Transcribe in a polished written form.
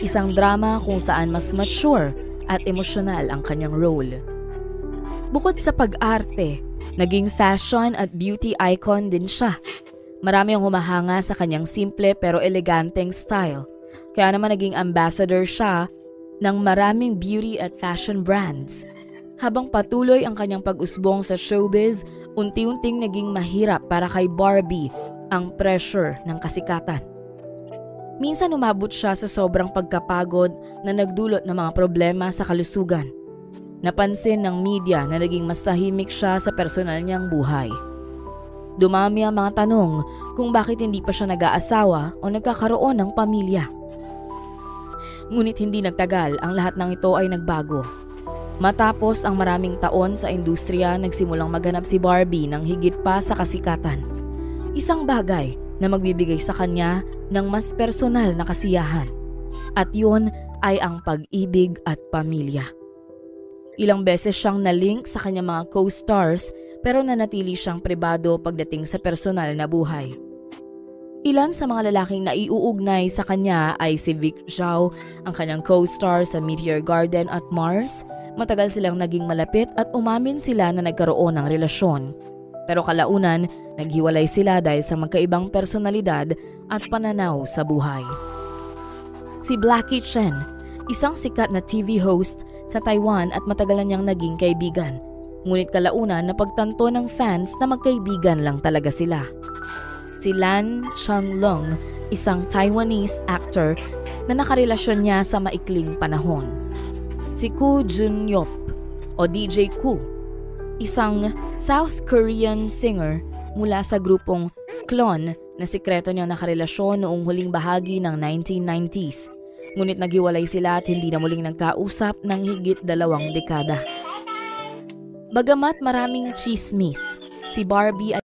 isang drama kung saan mas mature at emosyonal ang kanyang role. Bukod sa pag-arte, naging fashion at beauty icon din siya. Marami ang humahanga sa kanyang simple pero eleganteng style. Kaya naman naging ambassador siya ng maraming beauty at fashion brands. Habang patuloy ang kanyang pag-usbong sa showbiz, unti-unting naging mahirap para kay Barbie ang pressure ng kasikatan. Minsan umabot siya sa sobrang pagkapagod na nagdulot ng mga problema sa kalusugan. Napansin ng media na naging mas tahimik siya sa personal niyang buhay. Dumami ang mga tanong kung bakit hindi pa siya nag-aasawa o nagkakaroon ng pamilya. Ngunit hindi nagtagal, ang lahat ng ito ay nagbago. Matapos ang maraming taon sa industriya, nagsimulang maghanap si Barbie ng higit pa sa kasikatan. Isang bagay na magbibigay sa kanya ng mas personal na kasiyahan. At yun ay ang pag-ibig at pamilya. Ilang beses siyang nalink sa kanyang mga co-stars pero nanatili siyang pribado pagdating sa personal na buhay. Ilan sa mga lalaking naiuugnay sa kanya ay si Vic Zhao, ang kanyang co-star sa Meteor Garden at Mars. Matagal silang naging malapit at umamin sila na nagkaroon ng relasyon. Pero kalaunan, naghiwalay sila dahil sa magkaibang personalidad at pananaw sa buhay. Si Blackie Chen, isang sikat na TV host sa Taiwan at matagal na niyang naging kaibigan. Ngunit kalaunan napagtanto ng fans na magkaibigan lang talaga sila. Si Lan Changlong, isang Taiwanese actor na nakarelasyon niya sa maikling panahon. Si Koo Jun-yop o DJ Koo, isang South Korean singer mula sa grupong Clone na sikreto niyang nakarelasyon noong huling bahagi ng 1990s. Ngunit naghiwalay sila at hindi na muling nagkausap ng higit 2 dekada. Bagamat maraming chismis, si Barbie ay